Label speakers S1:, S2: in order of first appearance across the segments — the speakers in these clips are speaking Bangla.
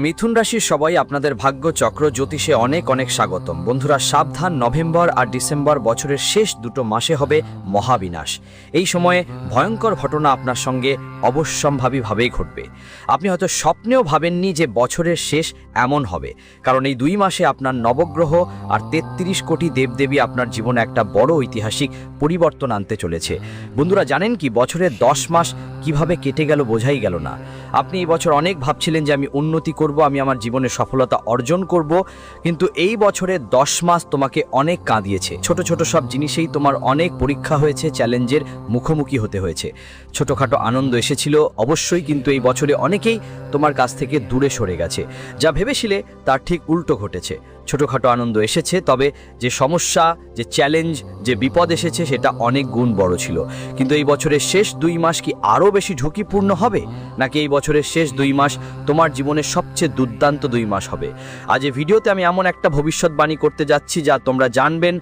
S1: মিথুন রাশির সবাই আপনাদের ভাগ্য চক্র জ্যোতিষে অনেক অনেক স্বাগতম। বন্ধুরা সাবধান, নভেম্বর আর ডিসেম্বর বছরের শেষ দুটো মাসে হবে মহাবিনাশ। এই সময়ে ভয়ঙ্কর ঘটনা আপনার সঙ্গে অবশ্যম্ভাবীভাবেই ঘটবে। আপনি হয়তো স্বপ্নেও ভাবেননি যে বছরের শেষ এমন হবে, কারণ এই 2 মাসে আপনার নবগ্রহ আর 33 কোটি দেবদেবী আপনার জীবনে একটা বড় ঐতিহাসিক পরিবর্তন আনতে চলেছে। বন্ধুরা জানেন কি, বছরের 10 মাস কিভাবে কেটে গেল বোঝাই গেল না। আপনি এই বছর অনেক ভাবছিলেন যে আমি উন্নতি করব, আমি আমার জীবনে সফলতা অর্জন করব, কিন্তু এই বছরে 10 মাস তোমাকে অনেক কাঁদিয়েছে। ছোট ছোট সব জিনিসেই তোমার অনেক পরীক্ষা হয়েছে, চ্যালেঞ্জের মুখোমুখি হতে হয়েছে। ছোটখাটো আনন্দ এসেছিল অবশ্যই, কিন্তু এই বছরে অনেকেই তোমার কাছ থেকে দূরে সরে গেছে। যা ভেবেছিলে তার ঠিক উল্টো ঘটেছে। ছোটখাটো আনন্দ এসেছে, তবে যে সমস্যা, যে চ্যালেঞ্জ, যে বিপদ এসেছে সেটা অনেক গুণ বড় ছিল। কিন্তু এই বছরের শেষ 2 মাস কি আরও বেশি ঝুঁকিপূর্ণ হবে, নাকি এই বছরের শেষ 2 মাস তোমার জীবনের সবচেয়ে দুর্দান্ত 2 মাস হবে? আজ এই ভিডিওতে আমি এমন একটা ভবিষ্যৎবাণী করতে যাচ্ছি যা তোমরা জানবেন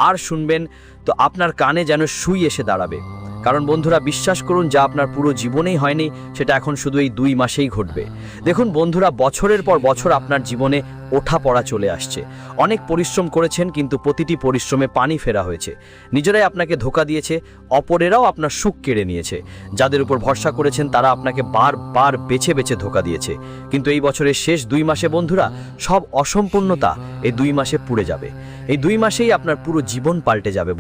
S1: আর শুনবেন তো আপনার কানে যেন সুই এসে দাঁড়াবে। কারণ বন্ধুরা বিশ্বাস করুন, যা আপনার পুরো জীবনেই হয়নি সেটা এখন শুধু এই 2 মাসেই ঘটবে। দেখুন বন্ধুরা, বছরের পর বছর আপনার জীবনে ওঠা পড়া চলে আসছে। অনেক পরিশ্রম করেছেন, কিন্তু প্রতিটি পরিশ্রমে পানি ফেরা হয়েছে। নিজেরাই আপনাকে ধোঁকা দিয়েছে, অপরেরাও আপনার সুখ কেড়ে নিয়েছে। যাদের উপর ভরসা করেছেন তারা আপনাকে বারবার বেছে বেছে ধোঁকা দিয়েছে। কিন্তু এই বছরের শেষ 2 মাসে বন্ধুরা সব অসম্পূর্ণতা এই 2 মাসে পুড়ে যাবে। এই 2 মাসেই আপনার পুরো জীবন পাল্টে যাবে।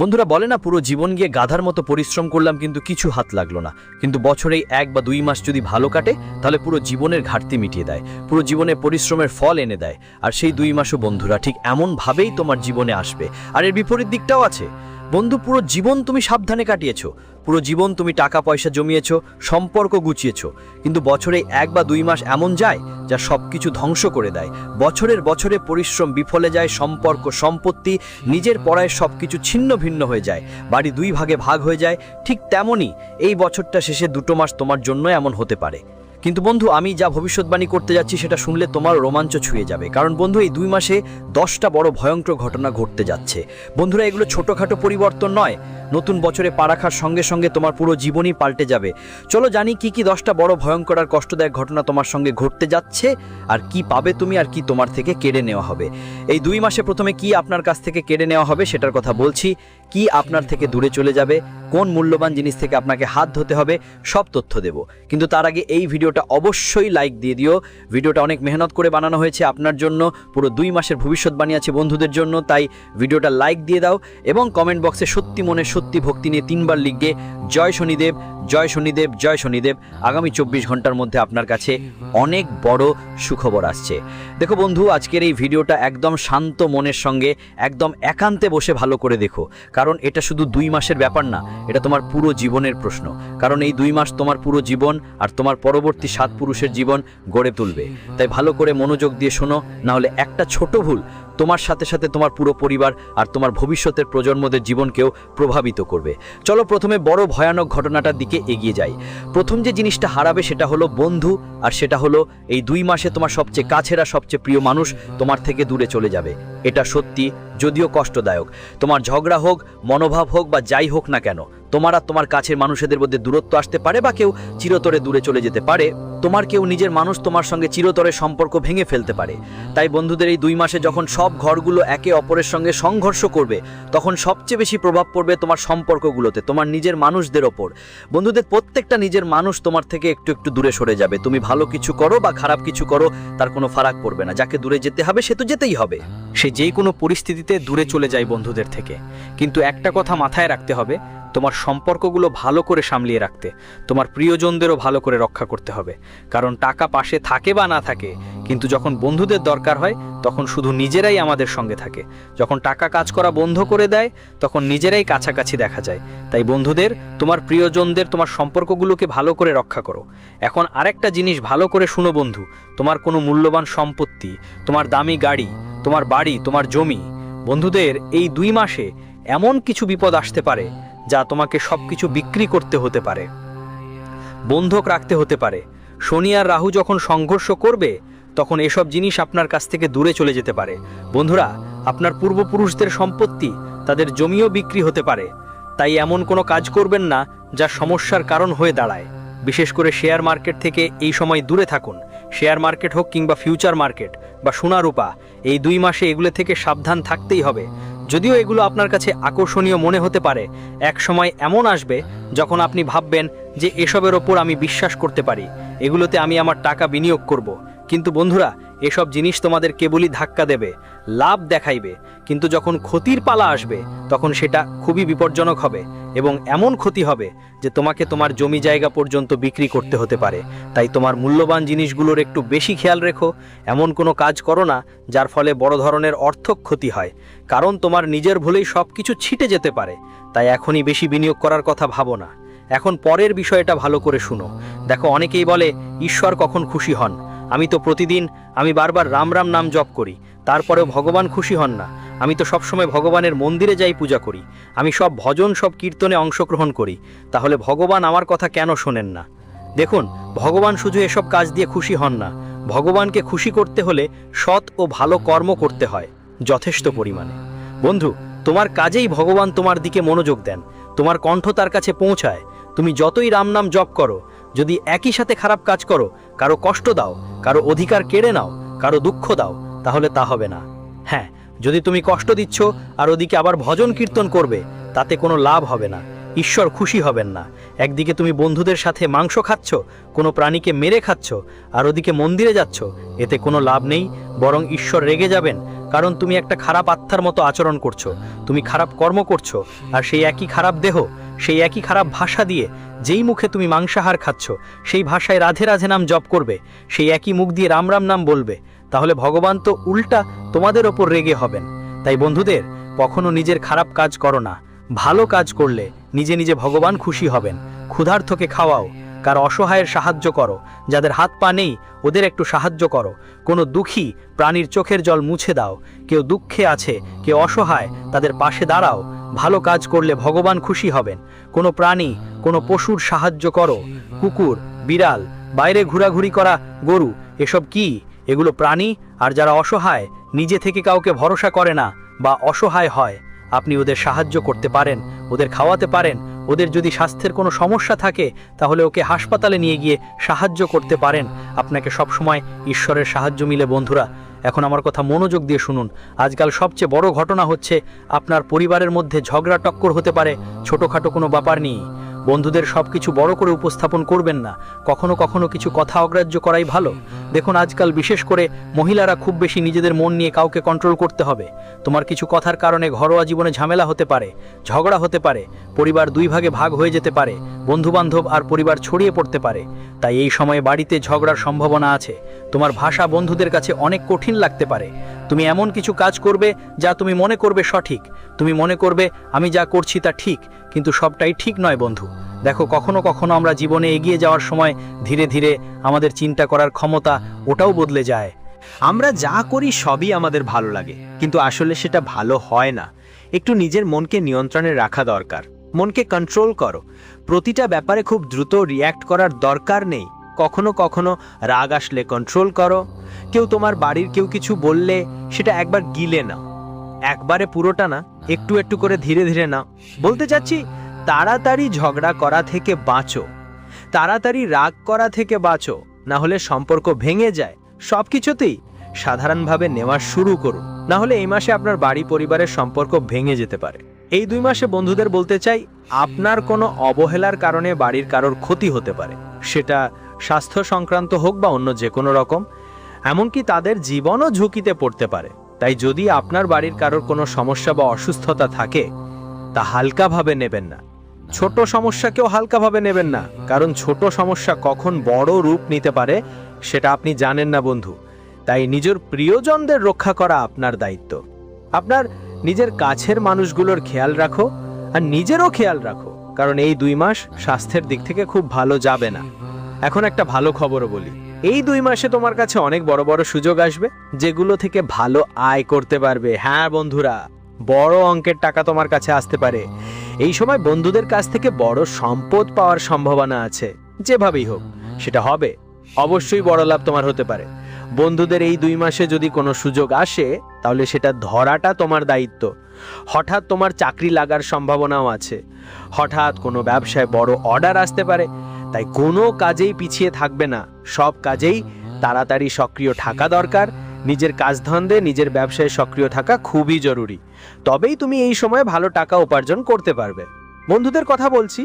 S1: বন্ধুরা বলে না, পুরো জীবন গিয়ে গাধার মতো পরিশ্রম করলাম কিন্তু কিছু হাত লাগলো না। কিন্তু বছরেই 1 বা 2 মাস যদি ভালো কাটে তাহলে পুরো জীবনের ঘাটতি মিটিয়ে দেয়, পুরো জীবনের পরিশ্রমের ফল এনে দেয়। আর সেই 2 মাসও বন্ধুরা ঠিক এমনভাবেই তোমার জীবনে আসবে। আর এর বিপরীত দিকটাও আছে বন্ধু। পুরো জীবন তুমি সাবধানে কাটিয়েছো, পুরো জীবন তুমি টাকা পয়সা জমিয়েছো, সম্পর্ক গুছিয়েছো, কিন্তু বছরে 1 বা 2 মাস এমন যায় যা সবকিছু ধ্বংস করে দেয়। বছরে পরিশ্রম বিফলে যায়, সম্পর্ক, সম্পত্তি, নিজের পড়ায় সবকিছু ছিন্ন ভিন্ন হয়ে যায়, বাড়ি 2 ভাগে ভাগ হয়ে যায়। ঠিক তেমনই এই বছরটা শেষে 2 মাস তোমার জন্য এমন হতে পারে। কিন্তু বন্ধু, আমি যা ভবিষ্যৎবাণী করতে যাচ্ছি সেটা শুনলে তোমার রোমাঞ্চ ছুঁয়ে যাবে। কারণ বন্ধু, এই 2 মাসে 10টা বড় ভয়ঙ্কর ঘটনা ঘটতে যাচ্ছে। বন্ধুরা এগুলো ছোটোখাটো পরিবর্তন নয়, নতুন বছরে পা রাখার সঙ্গে সঙ্গে তোমার পুরো জীবনই পাল্টে যাবে। চলো জানি কি কি 10টা বড় ভয়ঙ্কর আর কষ্টদায়ক ঘটনা তোমার সঙ্গে ঘটতে যাচ্ছে, আর কি পাবে তুমি, আর কি তোমার থেকে কেড়ে নেওয়া হবে। এই 2 মাসে প্রথমে কি আপনার কাছ থেকে কেড়ে নেওয়া হবে সেটার কথা বলছি। কি আপনার থেকে দূরে চলে যাবে, কোন মূল্যবান জিনিস থেকে আপনাকে হাত ধরতে হবে, সব তথ্য দেব। কিন্তু তার আগে এই ভিডিওটা অবশ্যই লাইক দিয়ে দিও। ভিডিওটা অনেক মেহনত করে বানানো হয়েছে আপনার জন্য, পুরো 2 মাসের ভবিষ্যৎবাণী আছে বন্ধুদের জন্য, তাই ভিডিওটা লাইক দিয়ে দাও এবং কমেন্ট বক্সে সত্যি মনে সত্যি ভক্তি নিয়ে 3 বার লিখবে জয় শনিদেব, জয় শনিদেব, জয় শনিদেব। আগামী 24 ঘন্টার মধ্যে আপনার কাছে অনেক বড় সুখবর আসছে। দেখো বন্ধু, আজকের এই ভিডিওটা একদম শান্ত মনের সঙ্গে একদম একান্তে বসে ভালো করে দেখো, কারণ এটা শুধু 2 মাসের ব্যাপার না, এটা তোমার পুরো জীবনের প্রশ্ন। কারণ এই 2 মাস তোমার পুরো জীবন আর তোমার পরবর্তী 7 পুরুষের জীবন গড়ে তুলবে। তাই ভালো করে মনোযোগ দিয়ে শোনো, না হলে একটা ছোট ভুল তোমার সাথে সাথে তোমার পুরো পরিবার আর তোমার ভবিষ্যতের প্রজন্মদের জীবনকেও প্রভাবিত করবে। চলো প্রথমে বড় ভয়ানক ঘটনাটার দিকে এগিয়ে যাই। প্রথম যে জিনিসটা হারাবে সেটা হলো বন্ধু, আর সেটা হলো এই 2 মাসে তোমার সবচেয়ে কাছের আর সবচেয়ে প্রিয় মানুষ তোমার থেকে দূরে চলে যাবে। এটা সত্যি, যদিও কষ্টদায়ক। তোমার ঝগড়া হোক, মনোভাব হোক বা যাই হোক না কেন, তোমার আর তোমার কাছের মানুষদের মধ্যে দূরত্ব আসতে পারে বা কেউ চিরতরে দূরে চলে যেতে পারে। তোমার কেউ নিজের মানুষ তোমার সঙ্গে চিরতরে সম্পর্ক ভেঙে ফেলতে পারে। তাই বন্ধুদের এই 2 মাসে যখন সব ঘরগুলো একে অপরের সঙ্গে সংঘর্ষ করবে, তখন সবচেয়ে বেশি প্রভাব পড়বে তোমার সম্পর্কগুলোতে, তোমার নিজের মানুষদের ওপর। বন্ধুদের প্রত্যেকটা নিজের মানুষ তোমার থেকে একটু একটু দূরে সরে যাবে। তুমি ভালো কিছু করো বা খারাপ কিছু করো তার কোনো ফারাক পড়বে না। যাকে দূরে যেতে হবে সে তো যেতেই হবে।
S2: সে যেই কোনো পরিস্থিতিতে দূরে চলে যায় বন্ধুদের থেকে। কিন্তু একটা কথা মাথায় রাখতে হবে, তোমার সম্পর্কগুলো ভালো করে সামলিয়ে রাখতে, তোমার প্রিয়জনদেরও ভালো করে রক্ষা করতে হবে। কারণ টাকা পাশে থাকে বা না থাকে, কিন্তু যখন বন্ধুদের দরকার হয় তখন শুধু নিজেরাই আমাদের সঙ্গে থাকে। যখন টাকা কাজ করা বন্ধ করে দেয় তখন নিজেরাই কাছাকাছি দেখা যায়। তাই বন্ধুদের, তোমার প্রিয়জনদের, তোমার সম্পর্কগুলোকে ভালো করে রক্ষা করো। এখন আরেকটা জিনিস ভালো করে শুনো বন্ধু, তোমার কোনো মূল্যবান সম্পত্তি, তোমার দামি গাড়ি, তোমার বাড়ি, তোমার জমি, বন্ধুদের এই 2 মাসে এমন কিছু বিপদ আসতে পারে যা তোমাকে সবকিছু বিক্রি করতে হতে পারে, বন্ধক রাখতে হতে পারে। শনি আর রাহু যখন সংঘর্ষ করবে তখন এসব জিনিস আপনার কাছ থেকে দূরে চলে যেতে পারে। বন্ধুরা, আপনার পূর্বপুরুষদের সম্পত্তি, তাদের জমিও বিক্রি হতে পারে। তাই এমন কোনো কাজ করবেন না যা সমস্যার কারণ হয়ে দাঁড়ায়। বিশেষ করে শেয়ার মার্কেট থেকে এই সময় দূরে থাকুন। শেয়ার মার্কেট হোক কিংবা ফিউচার মার্কেট বা সোনা রূপা, এই 2 মাসে এগুলো থেকে সাবধান থাকতেই হবে। যদিও এগুলো আপনার কাছে আকর্ষণীয় মনে হতে পারে, এক সময় এমন আসবে যখন আপনি ভাববেন যে এসবের ওপর আমি বিশ্বাস করতে পারি, এগুলোতে আমি আমার টাকা বিনিয়োগ করব। কিন্তু বন্ধুরা, এসব জিনিস তোমাদের কেবলই ধাক্কা দেবে, লাভ দেখাইবে, কিন্তু যখন ক্ষতির পালা আসবে তখন সেটা খুবই বিপজ্জনক হবে এবং এমন ক্ষতি হবে যে তোমাকে তোমার জমি জায়গা পর্যন্ত বিক্রি করতে হতে পারে। তাই তোমার মূল্যবান জিনিসগুলোর একটু বেশি খেয়াল রেখো। এমন কোনো কাজ করো না যার ফলে বড় ধরনের অর্থ ক্ষতি হয়, কারণ তোমার নিজের ভুলেই সব কিছু ছিটে যেতে পারে। তাই এখনই বেশি বিনিয়োগ করার কথা ভাবো না। এখন পরের বিষয়টা ভালো করে শুনো। দেখো, অনেকেই বলে ঈশ্বর কখন খুশি হন। আমি বারবার রাম রাম নাম জপ করি, তারপরেও ভগবান খুশি হন না। আমি তো সবসময় ভগবানের মন্দিরে যাই, পূজা করি, আমি সব ভজন সব কীর্তনে অংশগ্রহণ করি, তাহলে ভগবান আমার কথা কেন শোনেন না? দেখুন, ভগবান শুধু এসব কাজ দিয়ে খুশি হন না। ভগবানকে খুশি করতে হলে সৎ ও ভালো কর্ম করতে হয় যথেষ্ট পরিমাণে। বন্ধু, তোমার কাজেই ভগবান তোমার দিকে মনোযোগ দেন, তোমার কণ্ঠ তার কাছে পৌঁছায়। তুমি যতই রাম নাম জপ করো, যদি একই সাথে খারাপ কাজ করো, কারো কষ্ট দাও, কারো অধিকার কেড়ে নাও, কারো দুঃখ দাও, তাহলে তা হবে না। হ্যাঁ, যদি তুমি কষ্ট দিচ্ছ আর ওদিকে আবার ভজন কীর্তন করবে, তাতে কোনো লাভ হবে না, ঈশ্বর খুশি হবেন না। একদিকে তুমি বন্ধুদের সাথে মাংস খাচ্ছ, কোনো প্রাণীকে মেরে খাচ্ছ, আর ওদিকে মন্দিরে যাচ্ছ, এতে কোনো লাভ নেই, বরং ঈশ্বর রেগে যাবেন, কারণ তুমি একটা খারাপ আত্মার মতো আচরণ করছো, তুমি খারাপ কর্ম করছো। আর সেই একই খারাপ দেহ, সেই একই খারাপ ভাষা দিয়ে যেই মুখে তুমি মাংসাহার খাচ্ছ, সেই ভাষায় রাধে রাধে নাম জপ করবে, সেই একই মুখ দিয়ে রাম রাম নাম বলবে, তাহলে ভগবান তো উল্টা তোমাদের ওপর রেগে হবেন। তাই বন্ধুদের, কখনো নিজের খারাপ কাজ করো না। ভালো কাজ করলে নিজে নিজে ভগবান খুশি হবেন। ক্ষুধার্তকে খাওয়াও, কার অসহায়ের সাহায্য করো, যাদের হাত পা নেই ওদের একটু সাহায্য করো, কোনো দুঃখী প্রাণীর চোখের জল মুছে দাও, কেউ দুঃখে আছে, কেউ অসহায়, তাদের পাশে দাঁড়াও। ভালো কাজ করলে ভগবান খুশি হবেন। কোনো প্রাণী, কোনো পশুর সাহায্য করো, কুকুর, বিড়াল, বাইরে ঘোরাঘুরি করা গরু, এসব কি? এগুলো প্রাণী। আর যারা অসহায়, নিজে থেকে কাউকে ভরসা করে না বা অসহায় হয়, আপনি ওদের সাহায্য করতে পারেন, ওদের খাওয়াতে পারেন। ওদের যদি স্বাস্থ্যের কোনো সমস্যা থাকে, তাহলে ওকে হাসপাতালে নিয়ে গিয়ে সাহায্য করতে পারেন। আপনাকে সবসময় ঈশ্বরের সাহায্য মিলে। বন্ধুরা, এখন আমার কথা মনোযোগ দিয়ে শুনুন। আজকাল সবচেয়ে বড় ঘটনা হচ্ছে আপনার পরিবারের মধ্যে ঝগড়া টক্কর হতে পারে ছোটোখাটো কোনো ব্যাপার নিয়ে। বন্ধুদের সব কিছু বড় করে উপস্থাপন করবেন না, কখনো কখনো কিছু কথা অগ্রাহ্য করাই ভালো। দেখুন, আজকাল বিশেষ করে মহিলারা খুব বেশি নিজেদের মন নিয়ে কাউকে কন্ট্রোল করতে হবে। তোমার কিছু কথার কারণে ঘরোয়া জীবনে ঝামেলা হতে পারে, ঝগড়া হতে পারে, পরিবার 2 ভাগে ভাগ হয়ে যেতে পারে, বন্ধুবান্ধব আর পরিবার ছড়িয়ে পড়তে পারে। তাই এই সময়ে বাড়িতে ঝগড়ার সম্ভাবনা আছে। তোমার ভাষা বন্ধুদের কাছে অনেক কঠিন লাগতে পারে। তুমি এমন কিছু কাজ করবে যা তুমি মনে করবে সঠিক, তুমি মনে করবে আমি যা করছি তা ঠিক, কিন্তু সবটাই ঠিক নয় বন্ধু। দেখো, কখনো কখনো আমরা জীবনে এগিয়ে যাওয়ার সময় ধীরে ধীরে আমাদের চিন্তা করার ক্ষমতা ওটাও বদলে যায়।
S3: আমরা যা করি সবই আমাদের ভালো লাগে, কিন্তু আসলে সেটা ভালো হয় না। একটু নিজের মনকে নিয়ন্ত্রণে রাখা দরকার। মনকে কন্ট্রোল করো। প্রতিটা ব্যাপারে খুব দ্রুত রিয়্যাক্ট করার দরকার নেই। কখনো কখনো রাগ আসলে কন্ট্রোল করো। কেউ তোমার বাড়ির কেউ কিছু বললে সেটা একবার গিলে নাও, একবারে পুরোটা না, একটু একটু করে ধীরে ধীরে নাও। বলতে চাচ্ছি, তাড়াতাড়ি ঝগড়া করা থেকে বাঁচো, তাড়াতাড়ি রাগ করা থেকে বাঁচো, না হলে সম্পর্ক ভেঙে যায়। সব কিছুতেই সাধারণভাবে নেওয়া শুরু করুন, না হলে এই মাসে আপনার বাড়ি পরিবারের সম্পর্ক ভেঙে যেতে পারে। এই 2 মাসে বন্ধুদের বলতে চাই, আপনার কোনো অবহেলার কারণে বাড়ির কারোর ক্ষতি হতে পারে, সেটা স্বাস্থ্য সংক্রান্ত হোক বা অন্য যে কোনো রকম, এমনকি তাদের জীবনও ঝুঁকিতে পড়তে পারে। তাই যদি আপনার বাড়ির কারোর কোনো সমস্যা বা অসুস্থতা থাকে, তা হালকাভাবে নেবেন না। ছোট সমস্যাকেও হালকাভাবে নেবেন না, কারণ ছোট সমস্যা কখন বড় রূপ নিতে পারে সেটা আপনি জানেন না বন্ধু। তাই নিজের প্রিয়জনদের রক্ষা করা আপনার দায়িত্ব। আপনার নিজের কাছের মানুষগুলোর খেয়াল রাখো আর নিজেরও খেয়াল রাখো, কারণ এই 2 মাস স্বাস্থ্যের দিক থেকে খুব ভালো যাবে না। এখন একটা ভালো খবরও বলি, এই 2 মাসে তোমার কাছে অনেক বড় বড় সুযোগ আসবে, যেগুলো থেকে ভালো আয় করতে পারবে। হ্যাঁ বন্ধুরা, বড় অঙ্কের টাকা তোমার কাছে আসতে পারে। এই সময় বন্ধুদের কাছ থেকে বড় সম্পদ পাওয়ার সম্ভাবনা আছে। যেভাবেই হোক সেটা হবে, অবশ্যই বড় লাভ তোমার হতে পারে। বন্ধুদের এই 2 মাসে যদি কোনো সুযোগ আসে, তাহলে সেটা ধরাটা তোমার দায়িত্ব। হঠাৎ তোমার চাকরি লাগার সম্ভাবনাও আছে, হঠাৎ কোনো ব্যবসায় বড় অর্ডার আসতে পারে। তাই কোনো কাজেই পিছিয়ে থাকবে না, সব কাজেই তাড়াতাড়ি সক্রিয় থাকা দরকার। নিজের কাজধন্দে নিজের ব্যবসায় সক্রিয় থাকা খুবই জরুরি, তবেই তুমি এই সময় ভালো টাকা উপার্জন করতে পারবে। বন্ধুদের কথা বলছি,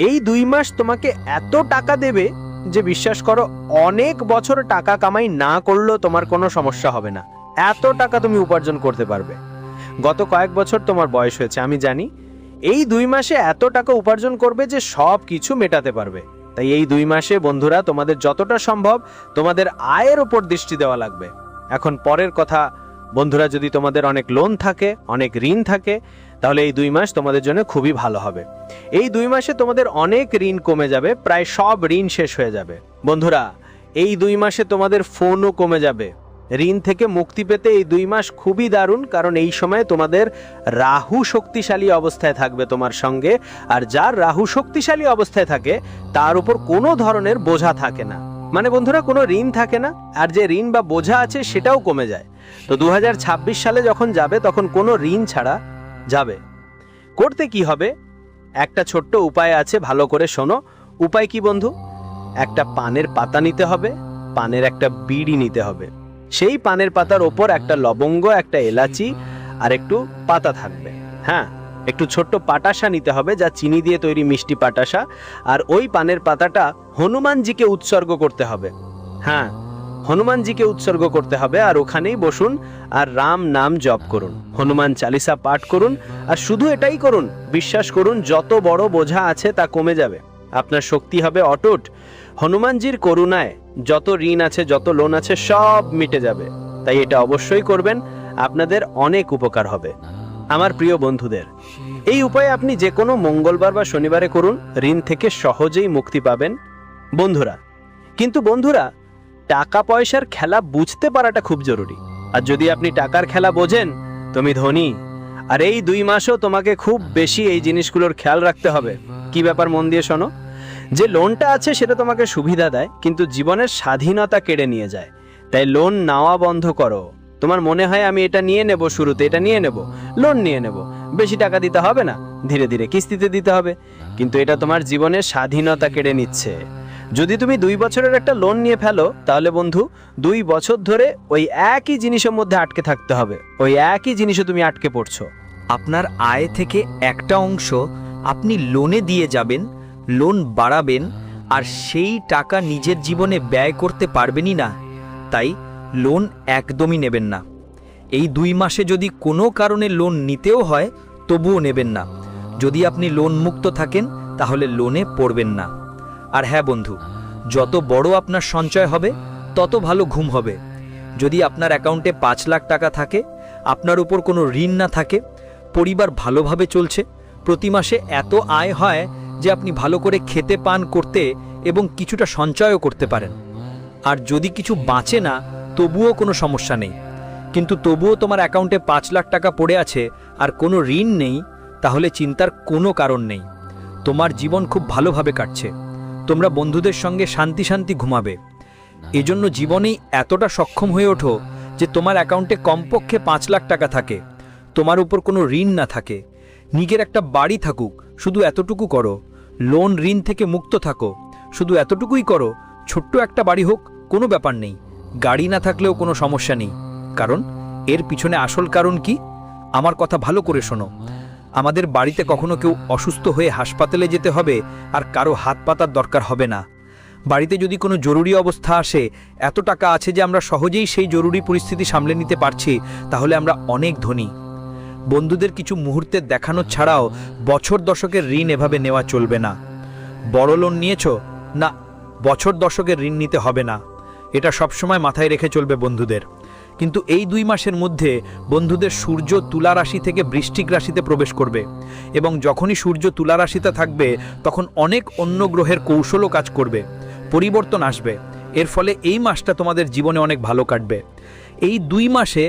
S3: এই 2 মাস তোমাকে এত টাকা দেবে যে বিশ্বাস করো অনেক বছর টাকা কামাই না করলেও তোমার কোনো সমস্যা হবে না, এত টাকা তুমি উপার্জন করতে পারবে। গত কয়েক বছর তোমার বয়স হয়েছে আমি জানি, এই 2 মাসে এত টাকা উপার্জন করবে যে সব কিছু মেটাতে পারবে। তাই এই 2 মাসে বন্ধুরা তোমাদের যতটা সম্ভব তোমাদের আয়ের উপর দৃষ্টি দেওয়া লাগবে। এখন পরের কথা বন্ধুরা, যদি তোমাদের অনেক লোন থাকে, অনেক ঋণ থাকে, তাহলে এই 2 মাস তোমাদের জন্য খুবই ভালো হবে। এই 2 মাসে তোমাদের অনেক ঋণ কমে যাবে, প্রায় সব ঋণ শেষ হয়ে যাবে। বন্ধুরা, এই 2 মাসে তোমাদের ফোনও কমে যাবে। ঋণ থেকে মুক্তি পেতে এই 2 মাস খুবই দারুণ, কারণ এই সময় তোমাদের রাহু শক্তিশালী অবস্থায় থাকবে তোমার সঙ্গে, আর যার রাহু শক্তিশালী অবস্থায় থাকে তার উপর কোনো ধরনের বোঝা থাকে না। মানে বন্ধুরা, কোনো ঋণ থাকে না, আর যে ঋণ বা বোঝা আছে সেটাও কমে যায়। তো 2026 সালে যখন যাবে তখন কোনো ঋণ ছাড়া যাবে। করতে কি হবে, একটা ছোট্ট উপায় আছে, ভালো করে শোনো। উপায় কি বন্ধু? একটা পানের পাতা নিতে হবে, পানের একটা বিড়ি নিতে হবে, সেই পানের পাতার ওপর একটা লবঙ্গ, একটা এলাচি আর একটু পাতা থাকবে। হ্যাঁ, একটু ছোট্ট পাটাসা নিতে হবে, যা চিনি দিয়ে তৈরি মিষ্টি পাটাসা, আর ওই পানের পাতাটা হনুমানজিকে উৎসর্গ করতে হবে। হ্যাঁ, হনুমানজিকে উৎসর্গ করতে হবে, আর ওখানেই বসুন আর রাম নাম জপ করুন, হনুমান চালিসা পাঠ করুন, আর শুধু এটাই করুন। বিশ্বাস করুন, যত বড় বোঝা আছে তা কমে যাবে, আপনার শক্তি হবে অটুট। হনুমানজির করুণায় যত ঋণ আছে, যত লোন আছে, সব মিটে যাবে। তাই এটা অবশ্যই করবেন, আপনাদের অনেক উপকার হবে। আমার প্রিয় বন্ধুদের, এই উপায়ে আপনি যে কোনো মঙ্গলবার বা শনিবারে করুন, ঋণ থেকে সহজেই মুক্তি পাবেন বন্ধুরা। কিন্তু বন্ধুরা, টাকা পয়সার খেলা বুঝতে পারাটা খুব জরুরি। আর যদি আপনি টাকার খেলা বোঝেন, তুমি ধনী। আর এই 2 মাসও তোমাকে খুব বেশি এই জিনিসগুলোর খেয়াল রাখতে হবে। কি ব্যাপার, মন দিয়ে শোনো। যে লোনটা আছে সেটা তোমাকে সুবিধা দেয়, কিন্তু জীবনের স্বাধীনতা কেড়ে নিয়ে যায়। তাই লোন নেওয়া বন্ধ করো। তোমার মনে হয় আমি এটা নিয়ে নেব, শুরুতে এটা নিয়ে নেব, লোন নিয়ে নেব, বেশি টাকা দিতে হবে না, ধীরে ধীরে কিস্তিতে দিতে হবে, কিন্তু এটা তোমার জীবনের স্বাধীনতা কেড়ে নিচ্ছে। যদি তুমি 2 বছরের একটা লোন নিয়ে ফেলো, তাহলে বন্ধু 2 বছর ধরে ওই একই জিনিসের মধ্যে আটকে থাকতে হবে, ওই একই জিনিসে তুমি আটকে পড়ছো।
S1: আপনার আয় থেকে একটা অংশ আপনি লোনে দিয়ে যাবেন, লোন বাড়াবেন, আর সেই টাকা নিজের জীবনে ব্যয় করতে পারবেনই না। তাই লোন একদমই নেবেন না। এই 2 মাসে যদি কোনো কারণে লোন নিতেও হয়, তবুও নেবেন না। যদি আপনি লোন মুক্ত থাকেন, তাহলে লোনে পড়বেন না। আর হ্যাঁ বন্ধু, যত বড় আপনার সঞ্চয় হবে, তত ভালো ঘুম হবে। যদি আপনার অ্যাকাউন্টে 5 লাখ টাকা থাকে, আপনার উপর কোনো ঋণ না থাকে, পরিবার ভালোভাবে চলছে, প্রতি মাসে এত আয় হয় যে আপনি ভালো করে খেতে পান করতে এবং কিছুটা সঞ্চয়ও করতে পারেন। আর যদি কিছু বাঁচে না, তবুও কোনো সমস্যা নেই। কিন্তু তবুও তোমার অ্যাকাউন্টে 5 লাখ টাকা পড়ে আছে আর কোনো ঋণ নেই, তাহলে চিন্তার কোনো কারণ নেই। তোমার জীবন খুব ভালোভাবে কাটছে, তোমরা বন্ধুদের সঙ্গে শান্তি শান্তি ঘুমাবে। এজন্য জীবনেই এতটা সক্ষম হয়ে ওঠো যে তোমার অ্যাকাউন্টে কমপক্ষে 5 লাখ টাকা থাকে, তোমার উপর কোনো ঋণ না থাকে, নিজের একটা বাড়ি থাকুক, শুধু এতটুকু করো। লোন ঋণ থেকে মুক্ত থাকো, শুধু এতটুকুই করো। ছোট্ট একটা বাড়ি হোক, কোনো ব্যাপার নেই, গাড়ি না থাকলেও কোনো সমস্যা নেই। কারণ এর পিছনে আসল কারণ কি, আমার কথা ভালো করে শোনো। আমাদের বাড়িতে কখনো কেউ অসুস্থ হয়ে হাসপাতালে যেতে হবে আর কারো হাত পাতার দরকার হবে না। বাড়িতে যদি কোনো জরুরি অবস্থা আসে, এত টাকা আছে যে আমরা সহজেই সেই জরুরি পরিস্থিতি সামলে নিতে পারছি, তাহলে আমরা অনেক ধনী। বন্ধুদের কিছু মুহূর্তের দেখানো ছাড়াও বছর দশকের ঋণ এভাবে নেওয়া চলবে না। বড় লোন নিয়েছো না, বছর দশকের ঋণ নিতে হবে না, এটা সবসময় মাথায় রেখে চলবে বন্ধুদের। কিন্তু এই 2 মাসের মধ্যে বন্ধুদের সূর্য তুলা রাশি থেকে বৃশ্চিক রাশিতে প্রবেশ করবে, এবং যখনই সূর্য তুলা রাশিতে থাকবে তখন অনেক অন্য গ্রহের কৌশলও কাজ করবে, পরিবর্তন আসবে। এর ফলে এই মাসটা তোমাদের জীবনে অনেক ভালো কাটবে। এই 2 মাসে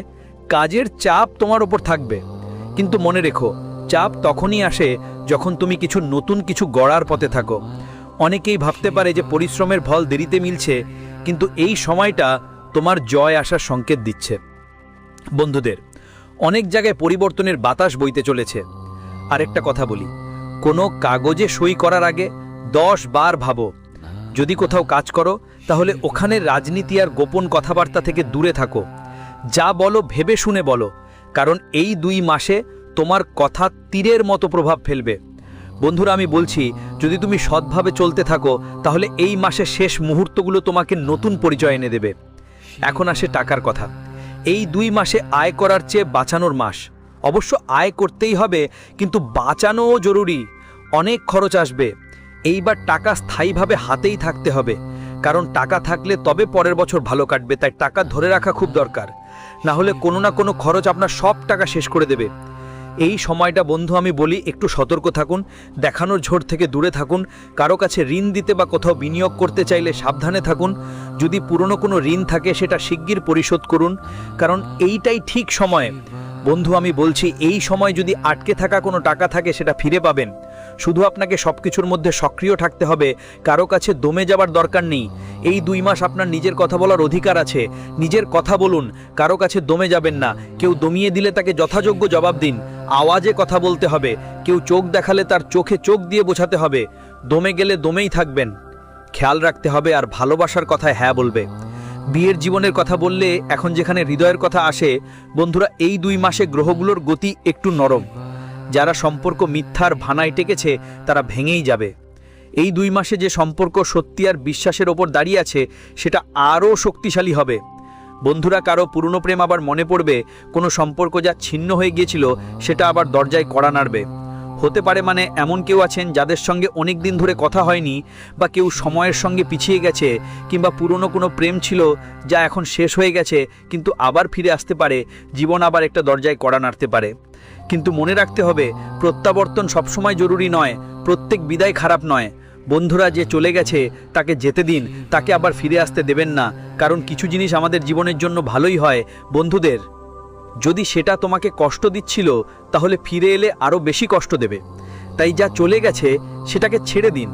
S1: কাজের চাপ তোমার ওপর থাকবে, কিন্তু মনে রেখো, চাপ তখনই আসে যখন তুমি নতুন কিছু গড়ার পথে থাকো। অনেকেই ভাবতে পারে যে পরিশ্রমের ফল দেরিতে মিলছে, কিন্তু এই সময়টা তোমার জয় আসার সংকেত দিচ্ছে। বন্ধুদের, অনেক জায়গায় পরিবর্তনের বাতাস বইতে চলেছে। আরেকটা কথা বলি, কোনো কাগজে সই করার আগে 10 বার ভাবো
S2: যদি কোথাও কাজ করো তাহলে ওখানে রাজনীতি আর গোপন কথাবার্তা থেকে দূরে থাকো। যা বলো ভেবে শুনে বলো, কারণ এই 2 মাসে তোমার কথা তীরের মতো প্রভাব ফেলবে। বন্ধুরা, আমি বলছি, যদি তুমি সৎভাবে চলতে থাকো তাহলে এই মাসের শেষ মুহূর্তগুলো তোমাকে নতুন পরিচয় এনে দেবে। এখন আসে টাকার কথা। এই 2 মাসে আয় করার চেয়ে বাঁচানোর মাস। অবশ্য আয় করতেই হবে, কিন্তু বাঁচানোও জরুরি। অনেক খরচ আসবে। এইবার টাকা স্থায়ীভাবে হাতেই থাকতে হবে, কারণ টাকা থাকলে তবে পরের বছর ভালো কাটবে। তাই টাকা ধরে রাখা খুব দরকার, না হলে কোনো না কোনো খরচ আপনার সব টাকা শেষ করে দেবে। এই সময়টা বন্ধু আমি বলি, একটু সতর্ক থাকুন, দেখানোর ঝড় থেকে দূরে থাকুন। কারো কাছে ঋণ দিতে বা কোথাও বিনিয়োগ করতে চাইলে সাবধানে থাকুন। যদি পুরনো কোনো ঋণ থাকে সেটা শিগগির পরিশোধ করুন, কারণ এইটাই ঠিক সময়। বন্ধু আমি বলছি, এই সময় যদি আটকে থাকা কোনো টাকা থাকে সেটা ফিরে পাবেন। শুধু আপনাকে সব কিছুর মধ্যে সক্রিয় থাকতে হবে, কারো কাছে দমে যাবার দরকার নেই। এই 2 মাস আপনার নিজের কথা বলার অধিকার আছে। নিজের কথা বলুন, কারো কাছে দমে যাবেন না। কেউ দমিয়ে দিলে তাকে যথাযোগ্য জবাব দিন। আওয়াজে কথা বলতে হবে। কেউ চোখ দেখালে তার চোখে চোখ দিয়ে বোঝাতে হবে। দমে গেলে দমেই থাকবেন। খেয়াল রাখতে হবে আর ভালোবাসার কথায় হ্যাঁ বলবে। বিয়ের জীবনের কথা বললে এখন যেখানে হৃদয়ের কথা আসে, বন্ধুরা এই 2 মাসে গ্রহগুলোর গতি একটু নরম। যারা সম্পর্ক মিথ্যার ভানায় টেকেছে তারা ভেঙেই যাবে। এই 2 মাসে যে সম্পর্ক সত্যি আর বিশ্বাসের ওপর দাঁড়িয়ে আছে সেটা আরও শক্তিশালী হবে। বন্ধুরা, কারো পুরনো প্রেম আবার মনে পড়বে। কোনো সম্পর্ক যা ছিন্ন হয়ে গিয়েছিল সেটা আবার দরজায় কড়া নাড়বে। হতে পারে মানে এমন কেউ আছেন যাদের সঙ্গে অনেক দিন ধরে কথা হয়নি, বা কেউ সময়ের সঙ্গে পিছিয়ে গেছে, কিংবা পুরনো কোনো প্রেম ছিল যা এখন শেষ হয়ে গেছে কিন্তু আবার ফিরে আসতে পারে। জীবন আবার একটা দরজায় কড়া নাড়তে পারে। কিন্তু মনে রাখতে হবে, প্রত্যাবর্তন সবসময় জরুরি নয়, প্রত্যেক বিদায় খারাপ নয়। বন্ধুরা, যে চলে গেছে তাকে যেতে দিন, তাকে আবার ফিরে আসতে দেবেন না, কারণ কিছু জিনিস আমাদের জীবনের জন্য ভালোই হয়। বন্ধুদের, যদি সেটা তোমাকে কষ্ট দিচ্ছিল তাহলে ফিরে এলে আরও বেশি কষ্ট দেবে। তাই যা চলে গেছে সেটাকে ছেড়ে দিন।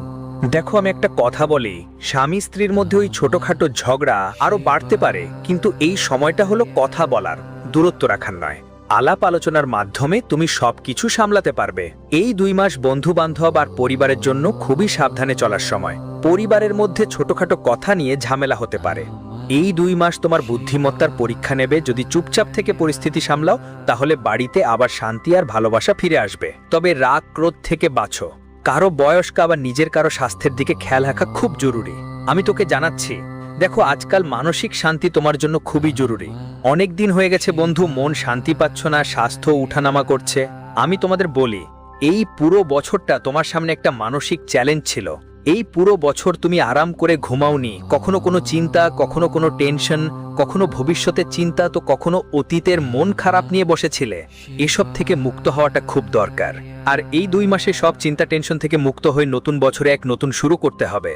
S3: দেখো, আমি একটা কথা বলি, স্বামী স্ত্রীর মধ্যে ওই ছোটখাটো ঝগড়া আরো বাড়তে পারে, কিন্তু এই সময়টা হলো কথা বলার, দূরত্ব রাখার নয়। আলাপ আলোচনার মাধ্যমে তুমি সবকিছু সামলাতে পারবে। এই 2 মাস বন্ধু বান্ধব আর পরিবারের জন্য খুবই সাবধানে চলার সময়। পরিবারের মধ্যে ছোটখাটো কথা নিয়ে ঝামেলা হতে পারে। এই 2 মাস তোমার বুদ্ধিমত্তার পরীক্ষা নেবে। যদি চুপচাপ থেকে পরিস্থিতি সামলাও তাহলে বাড়িতে আবার শান্তি আর ভালোবাসা ফিরে আসবে। তবে রাগ ক্রোধ থেকে বাঁচো। কারো বয়স্ক আবার নিজের কারো স্বাস্থ্যের দিকে খেয়াল রাখা খুব জরুরি। আমি তোকে জানাচ্ছি, দেখো, আজকাল মানসিক শান্তি তোমার জন্য খুবই জরুরি। অনেক দিন হয়ে গেছে বন্ধু, মন শান্তি পাচ্ছ না, স্বাস্থ্য উঠানামা করছে। আমি তোমাদের বলি, এই পুরো বছরটা তোমার সামনে একটা মানসিক চ্যালেঞ্জ ছিল। এই পুরো বছর তুমি আরাম করে ঘুমাওনি, কখনো কোনো চিন্তা, কখনো কোনো টেনশন, কখনো ভবিষ্যতের চিন্তা, তো কখনো অতীতের মন খারাপ নিয়ে বসেছিলে। এসব থেকে মুক্ত হওয়াটা খুব দরকার। আর এই 2 মাসে সব চিন্তা টেনশন থেকে মুক্ত হয়ে নতুন বছরে এক নতুন শুরু করতে হবে।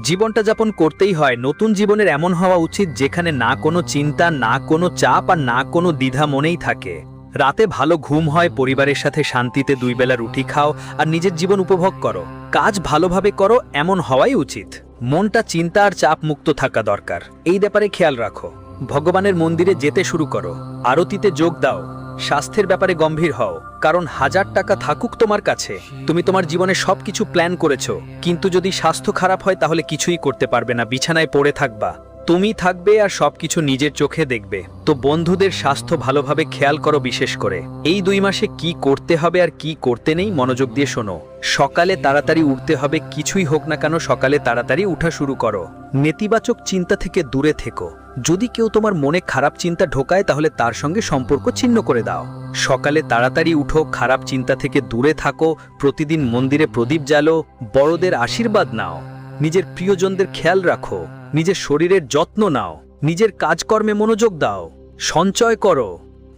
S3: জীবনটা যাপন করতেই হয়। নতুন জীবনের এমন হওয়া উচিত যেখানে না কোনো চিন্তা, না কোনো চাপ আর না কোনো দ্বিধা মনেই থাকে। রাতে ভালো ঘুম হয়, পরিবারের সাথে শান্তিতে 2 বেলা রুটি খাও আর নিজের জীবন উপভোগ করো। কাজ ভালোভাবে করো, এমন হওয়াই উচিত। মনটা চিন্তা আর চাপ মুক্ত থাকা দরকার। এই ব্যাপারে খেয়াল রাখো। ভগবানের মন্দিরে যেতে শুরু করো, আরতিতে যোগ দাও, স্বাস্থ্যের ব্যাপারে গম্ভীর হও। কারণ 1000 টাকা থাকুক তোমার কাছে, তুমি তোমার জীবনে সবকিছু প্ল্যান করেছো, কিন্তু যদি স্বাস্থ্য খারাপ হয় তাহলে কিছুই করতে পারবে না, বিছানায় পড়ে থাকবা। তুমি থাকবে আর সবকিছু নিজের চোখে দেখবে। তো বন্ধুদের স্বাস্থ্য ভালোভাবে খেয়াল করো। বিশেষ করে এই 2 মাসে কি করতে হবে আর কি করতে নেই মনোযোগ দিয়ে শোনো। সকালে তাড়াতাড়ি উঠতে হবে, কিছুই হোক না কেন সকালে তাড়াতাড়ি উঠা শুরু করো। নেতিবাচক চিন্তা থেকে দূরে থেকো। যদি কেউ তোমার মনে খারাপ চিন্তা ঢোকায় তাহলে তার সঙ্গে সম্পর্ক ছিন্ন করে দাও। সকালে তাড়াতাড়ি উঠো, খারাপ চিন্তা থেকে দূরে থাকো, প্রতিদিন মন্দিরে প্রদীপ জ্বালো, বড়দের আশীর্বাদ নাও, নিজের প্রিয়জনদের খেয়াল রাখো, নিজের শরীরের যত্ন নাও, নিজের কাজকর্মে মনোযোগ দাও, সঞ্চয় করো,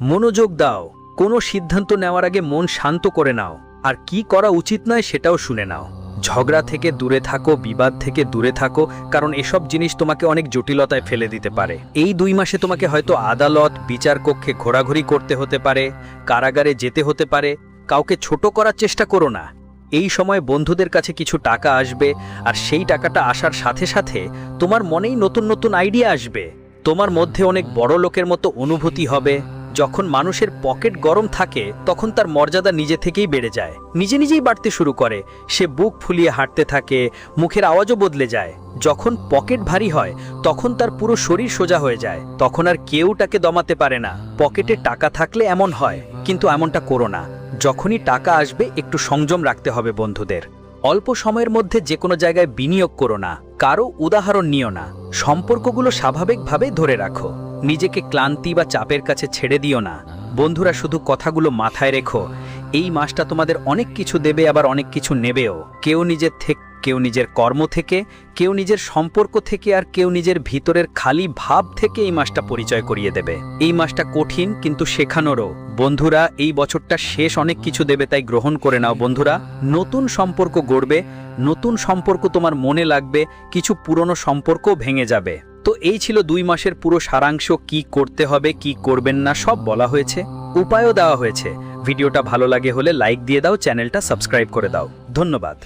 S3: মনোযোগ দাও। কোনো সিদ্ধান্ত নেওয়ার আগে মন শান্ত করে নাও, আর কি করা উচিত নয় সেটাও শুনে নাও। ঝগড়া থেকে দূরে থাকো, বিবাদ থেকে দূরে থাকো, কারণ এসব জিনিস তোমাকে অনেক জটিলতায় ফেলে দিতে পারে। এই 2 মাসে তোমাকে হয়তো আদালত, বিচার কক্ষে ঘোরাঘুরি করতে হতে পারে, কারাগারে যেতে হতে পারে। কাউকে ছোট করার চেষ্টা করো না। এই সময় বন্ধুদের কাছে কিছু টাকা আসবে, আর সেই টাকাটা আসার সাথে সাথে তোমার মনেই নতুন নতুন আইডিয়া আসবে। তোমার মধ্যে অনেক বড় লোকের মতো অনুভূতি হবে।
S2: যখন মানুষের পকেট গরম থাকে তখন তার মর্যাদা নিজে থেকেই বেড়ে যায়, নিজে নিজেই বাড়তে শুরু করে। সে বুক ফুলিয়ে হাঁটতে থাকে, মুখের আওয়াজও বদলে যায়। যখন পকেট ভারী হয় তখন তার পুরো শরীর সোজা হয়ে যায়, তখন আর কেউ তাকে দমাতে পারে না। পকেটে টাকা থাকলে এমন হয়, কিন্তু এমনটা করো না। যখনই টাকা আসবে একটু সংযম রাখতে হবে বন্ধুদের। অল্প সময়ের মধ্যে যে কোনো জায়গায় বিনিয়োগ করো না, কারো উদাহরণ নিও না। সম্পর্কগুলো স্বাভাবিকভাবে ধরে রাখো, নিজেকে ক্লান্তি বা চাপের কাছে ছেড়ে দিও না। বন্ধুরা, শুধু কথাগুলো মাথায় রেখো, এই মাসটা তোমাদের অনেক কিছু দেবে, আবার অনেক কিছু নেবেও। কেউ নিজের থেকে, কেউ নিজের কর্ম থেকে, কেউ নিজের সম্পর্ক থেকে, আর কেউ নিজের ভিতরের খালি ভাব থেকে এই মাসটা পরিচয় করিয়ে দেবে। এই মাসটা কঠিন কিন্তু শেখানোরও। বন্ধুরা, এই বছরটা শেষ অনেক কিছু দেবে, তাই গ্রহণ করে নাও বন্ধুরা। নতুন সম্পর্ক গড়বে, নতুন সম্পর্ক তোমার মনে লাগবে, কিছু পুরনো সম্পর্কও ভেঙে যাবে। তো এই ছিল 2 মাসের পুরো সারাংশ। কি করতে হবে, কি করবেন না, সব বলা হয়েছে, উপায়ও দেওয়া হয়েছে। ভিডিওটা ভালো লাগে হলে লাইক দিয়ে দাও, চ্যানেলটা সাবস্ক্রাইব করে দাও। ধন্যবাদ।